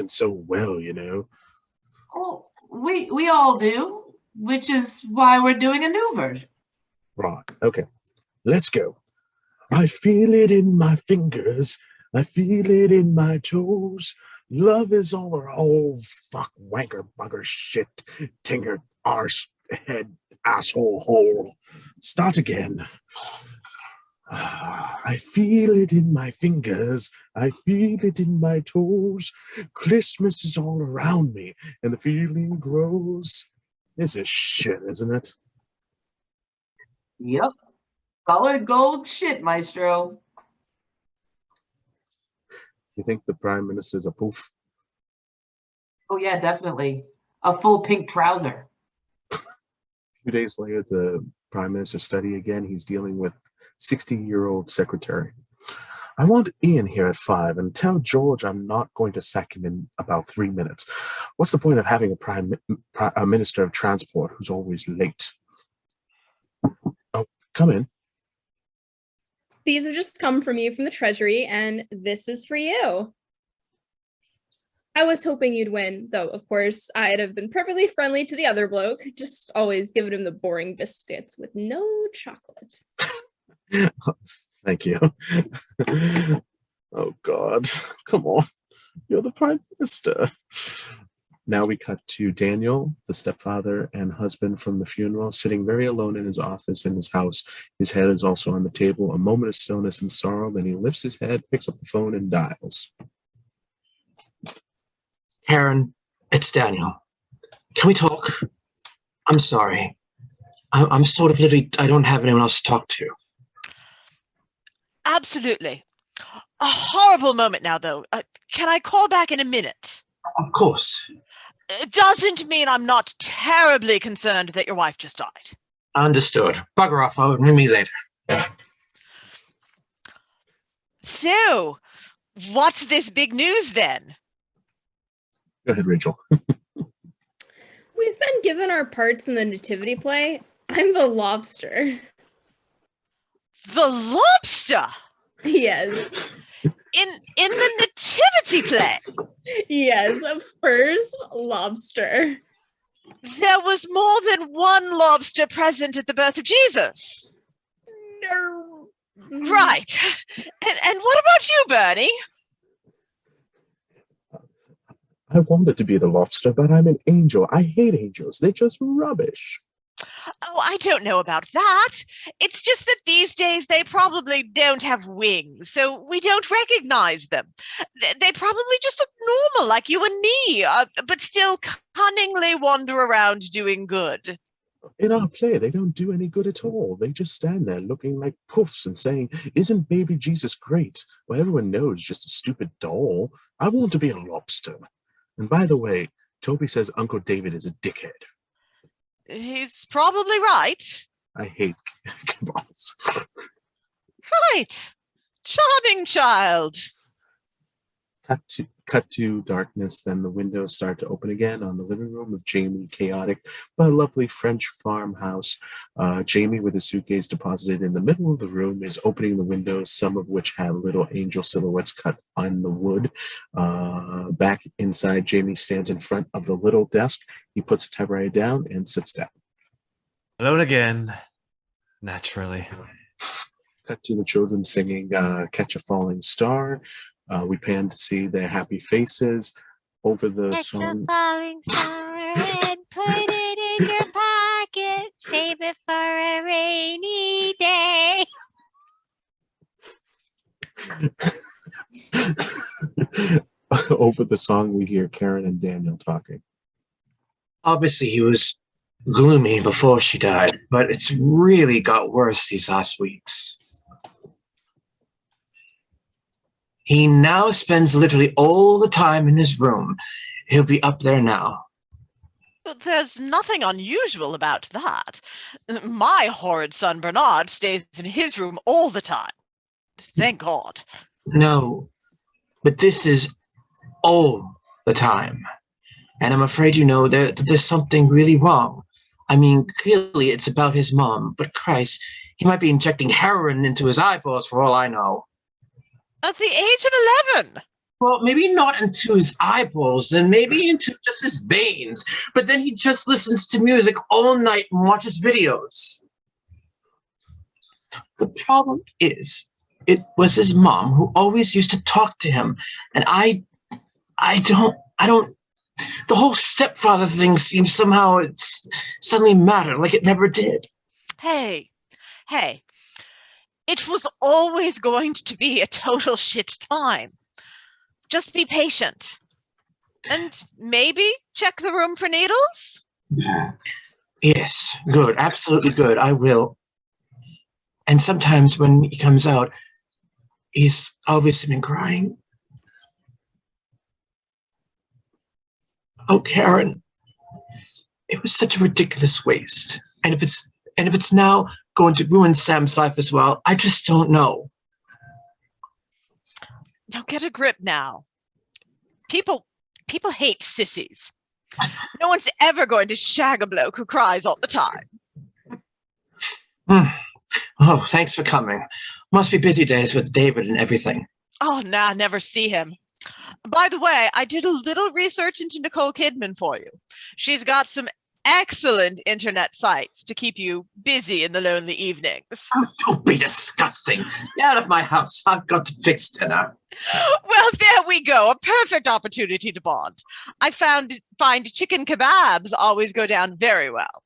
so well, you know. Oh, we all do, which is why we're doing a new version. Right, okay, let's go. I feel it in my fingers. I feel it in my toes. Love is all around. Oh, fuck, wanker, bugger, shit, tinger, arse, head, asshole, hole. Start again. I feel it in my fingers. I feel it in my toes. Christmas is all around me, and the feeling grows. This is shit, isn't it? Yep. Colored gold shit, maestro. You think the Prime Minister's a poof? Oh, yeah, definitely. A full pink trouser. 2 days later, the Prime Minister's study again. He's dealing with 60-year-old secretary. I want Ian here at 5 and tell George I'm not going to sack him in about 3 minutes. What's the point of having a Minister of Transport who's always late? Oh, come in. These have just come from you from the Treasury, and this is for you. I was hoping you'd win, though, of course, I'd have been perfectly friendly to the other bloke, just always giving him the boring biscuits with no chocolate. Thank you. Oh, God. Come on. You're the Prime Minister. Now we cut to Daniel, the stepfather and husband from the funeral, sitting very alone in his office in his house. His head is also on the table. A moment of stillness and sorrow. Then he lifts his head, picks up the phone, and dials. Karen, it's Daniel. Can we talk? I'm sorry. I'm sort of literally, I don't have anyone else to talk to. Absolutely. A horrible moment now, though. Can I call back in a minute? Of course. It doesn't mean I'm not terribly concerned that your wife just died. Understood. Bugger off. I'll ring me later. So, what's this big news then? Go ahead, Raechel. We've been given our parts in the nativity play. I'm the lobster. The lobster? Yes. In the nativity play? Yes, first lobster. There was more than one lobster present at the birth of Jesus. No. Right. And what about you, Bernie? I wanted to be the lobster, but I'm an angel. I hate angels. They're just rubbish. Oh, I don't know about that. It's just that these days they probably don't have wings, so we don't recognize them. They probably just look normal, like you and me, but still cunningly wander around doing good. In our play, they don't do any good at all. They just stand there looking like poofs and saying, "Isn't baby Jesus great?" Well, everyone knows, just a stupid doll. I want to be a lobster. And by the way, Toby says Uncle David is a dickhead. He's probably right. I hate cabals. Right. Charming child. Cut to darkness, then the windows start to open again on the living room of Jamie, chaotic but a lovely French farmhouse. Jamie, with a suitcase deposited in the middle of the room, is opening the windows, some of which have little angel silhouettes cut on the wood. Back inside, Jamie stands in front of the little desk. He puts a typewriter down and sits down. Alone again, naturally. Cut to the children singing Catch a Falling Star. We pan to see their happy faces over the Catch song. a falling star and put it in your pocket. Save it for a rainy day. Over the song, we hear Karen and Daniel talking. Obviously, he was gloomy before she died, but it's really got worse these last weeks. He now spends literally all the time in his room. He'll be up there now. But there's nothing unusual about that. My horrid son Bernard stays in his room all the time. Thank God. No, but this is all the time. And I'm afraid you know that there's something really wrong. I mean, clearly it's about his mom, but Christ, he might be injecting heroin into his eyeballs for all I know. At the age of 11? Well, maybe not into his eyeballs and maybe into just his veins, but then he just listens to music all night and watches videos. The problem is, it was his mom who always used to talk to him, and I don't, the whole stepfather thing seems somehow it's suddenly matter, like it never did. Hey, it was always going to be a total shit time. Just be patient. And maybe check the room for needles? Yes, good, absolutely good, I will. And sometimes when he comes out, he's obviously been crying. Oh, Karen, it was such a ridiculous waste. And if it's now going to ruin Sam's life as well, I just don't know. Now get a grip now. People hate sissies. No one's ever going to shag a bloke who cries all the time. Oh, thanks for coming. Must be busy days with David and everything. Oh, nah, never see him. By the way, I did a little research into Nicole Kidman for you. She's got some excellent internet sites to keep you busy in the lonely evenings. Oh, don't be disgusting. Get out of my house. I've got to fix dinner. Well, there we go. A perfect opportunity to bond. I find chicken kebabs always go down very well.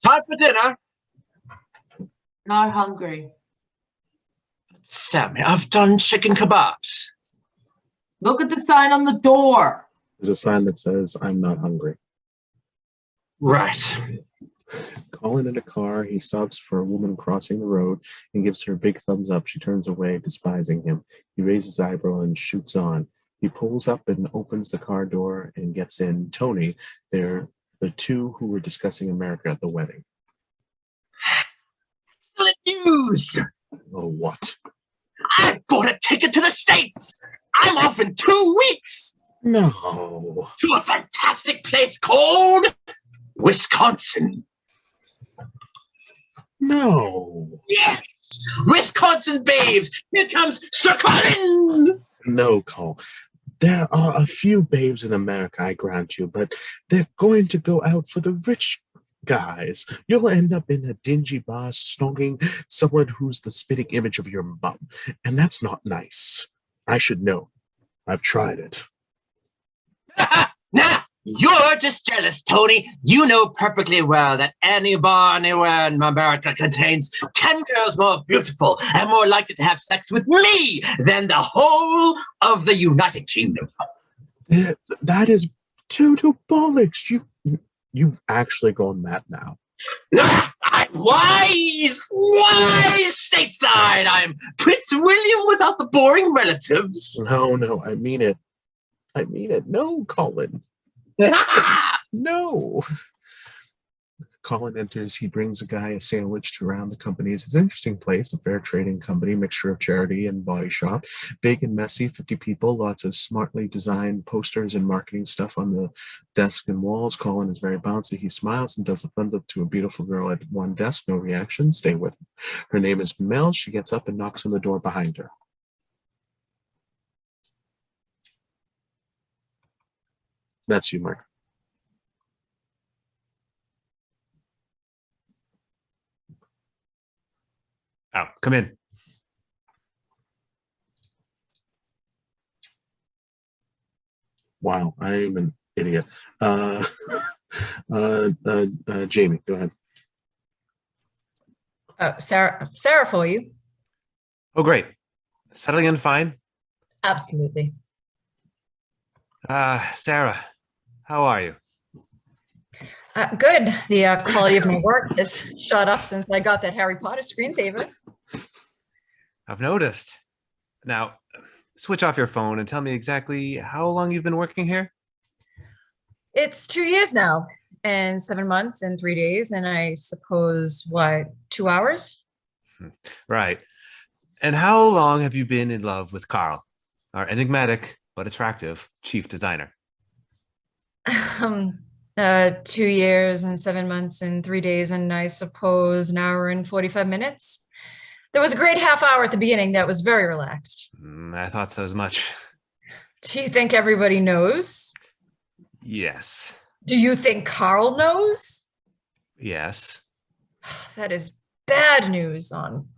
Time for dinner. Not hungry. Sammy, I've done chicken kebabs. Look at the sign on the door. There's a sign that says, "I'm not hungry." Right. Colin in a car, he stops for a woman crossing the road and gives her a big thumbs up. She turns away, despising him. He raises his eyebrow and shoots on. He pulls up and opens the car door and gets in. Tony, they're the two who were discussing America at the wedding. Excellent news! Oh, what? I bought a ticket to the States! I'm off in 2 weeks! No. To a fantastic place called Wisconsin. No. Yes! Wisconsin babes! Here comes Sir Colin! No, Cole. There are a few babes in America, I grant you, but they're going to go out for the rich guys. You'll end up in a dingy bar snogging someone who's the spitting image of your mum, and that's not nice. I should know. I've tried it. Nah, you're just jealous, Tony. You know perfectly well that any bar anywhere in America contains 10 girls more beautiful and more likely to have sex with me than the whole of the United Kingdom. That is total bollocks. You've actually gone mad now. I'm wise stateside. I'm Prince William without the boring relatives. No, I mean it. No, Colin. No. Colin enters. He brings a guy a sandwich to around the companies. It's an interesting place, a fair trading company, mixture of charity and body shop. Big and messy, 50 people, lots of smartly designed posters and marketing stuff on the desk and walls. Colin is very bouncy. He smiles and does a thumbs up to a beautiful girl at one desk. No reaction. Stay with him. Her name is Mel. She gets up and knocks on the door behind her. That's you, Mark. Oh, come in. Wow, I'm an idiot. Jamie, go ahead. Sarah for you. Oh, great. Settling in fine? Absolutely. Sarah, how are you? Good. The quality of my work has shot up since I got that Harry Potter screensaver. I've noticed. Now, switch off your phone and tell me exactly how long you've been working here? It's 2 years now, and 7 months and 3 days, and I suppose, what, 2 hours? Right. And how long have you been in love with Karl, our enigmatic but attractive chief designer? 2 years and 7 months and 3 days, and I suppose an hour and 45 minutes. There was a great half hour at the beginning that was very relaxed. I thought so as much. Do you think everybody knows? Yes. Do you think Karl knows? Yes. That is bad news on,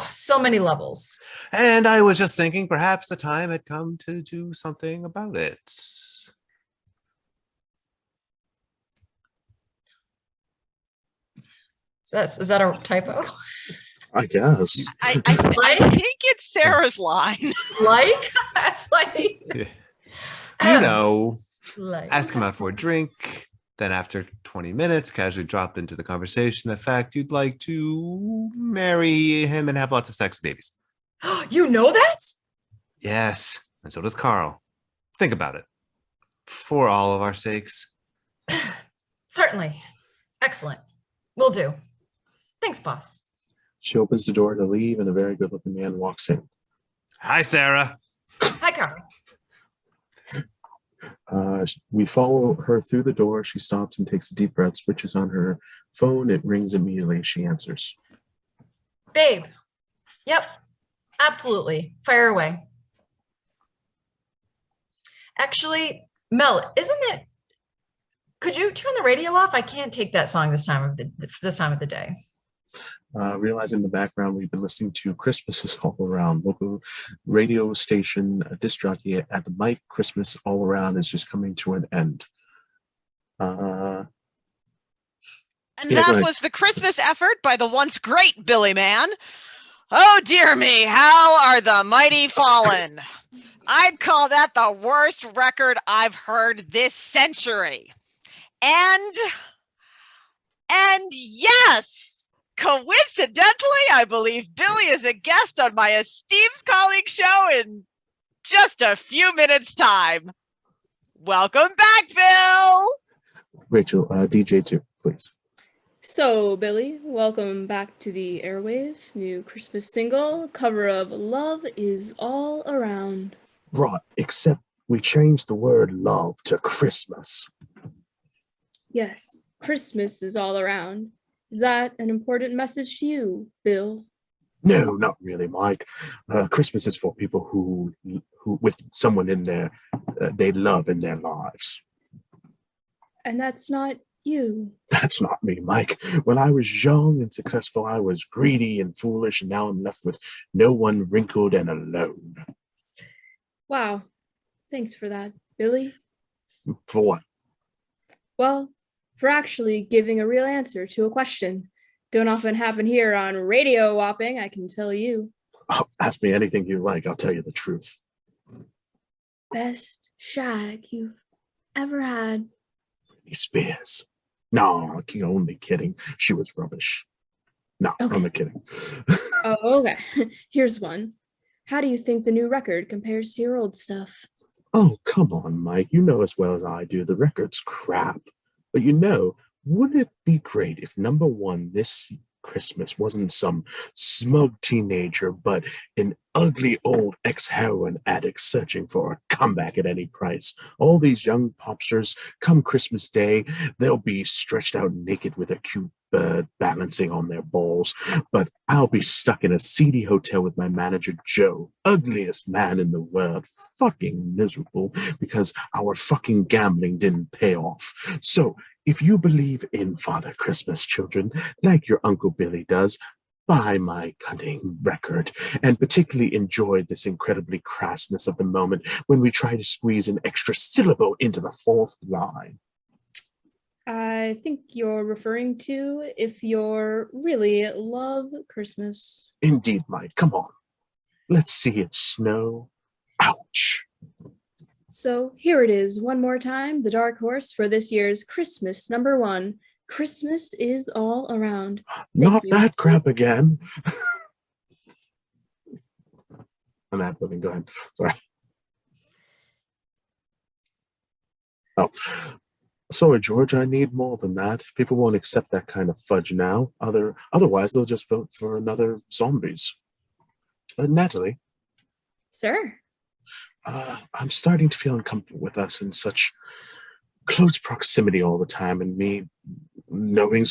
so many levels. And I was just thinking perhaps the time had come to do something about it. Is that a typo? I guess. I think it's Sarah's line. Like? That's like, You know, like. ask him out for a drink. Then after 20 minutes, casually drop into the conversation the fact you'd like to marry him and have lots of sex and babies. You know that? Yes, and so does Karl. Think about it. For all of our sakes. Certainly. Excellent. Will do. Thanks, boss. She opens the door to leave, and a very good-looking man walks in. Hi, Sarah. Hi, Karl. We follow her through the door. She stops and takes a deep breath, switches on her phone. It rings immediately. She answers. Babe. Yep. Absolutely. Fire away. Actually, Mel, could you turn the radio off? I can't take that song this time of the day. Realizing the background, we've been listening to Christmas is All Around. Local radio station, disc jockey at the mic. Christmas All Around is just coming to an end. And Yeah, go that ahead. was the Christmas effort by the once great Billy Man. Oh, dear me, how are the mighty fallen? I'd call that the worst record I've heard this century. And yes, coincidentally, I believe Billy is a guest on my esteemed colleague show in just a few minutes' time. Welcome back, Bill. Raechel, DJ 2, please. So, Billy, welcome back to the airwaves. New Christmas single, cover of Love is All Around. Right, except we changed the word love to Christmas. Yes, Christmas is all around. Is that an important message to you, Bill? No, not really, Mike. Christmas is for people who with someone in there they love in their lives. And that's not you. That's not me, Mike. When I was young and successful, I was greedy and foolish, and now I'm left with no one, wrinkled and alone. Wow. Thanks for that, Billy. For what? Well, for actually giving a real answer to a question. Don't often happen here on Radio Whopping, I can tell you. Oh, ask me anything you like, I'll tell you the truth. Best shag you've ever had. Britney Spears. No, I'm only kidding. She was rubbish. No, Okay. I'm not kidding. Oh, okay. Here's one. How do you think the new record compares to your old stuff? Oh, come on, Mike. You know as well as I do, the record's crap. But wouldn't it be great if number one this Christmas wasn't some smug teenager, but an ugly old ex-heroin addict searching for a comeback at any price? All these young popsters, come Christmas Day, they'll be stretched out naked with a cute bird balancing on their balls, but I'll be stuck in a seedy hotel with my manager Joe, ugliest man in the world, fucking miserable because our fucking gambling didn't pay off. So if you believe in Father Christmas, children, like your Uncle Billy does, buy my cunning record, and particularly enjoy this incredibly crassness of the moment when we try to squeeze an extra syllable into the fourth line. I think you're referring to if you're really love Christmas. Indeed, Mike, come on. Let's see it snow. Ouch. So here it is, one more time, the dark horse for this year's Christmas #1. Christmas is all around. Not you. that crap again. I'm ad-libbing, go ahead. Sorry. Oh. Sorry, George, I need more than that. People won't accept that kind of fudge now. Otherwise, they'll just vote for another zombies. Natalie, Sir? I'm starting to feel uncomfortable with us in such close proximity all the time, and me knowing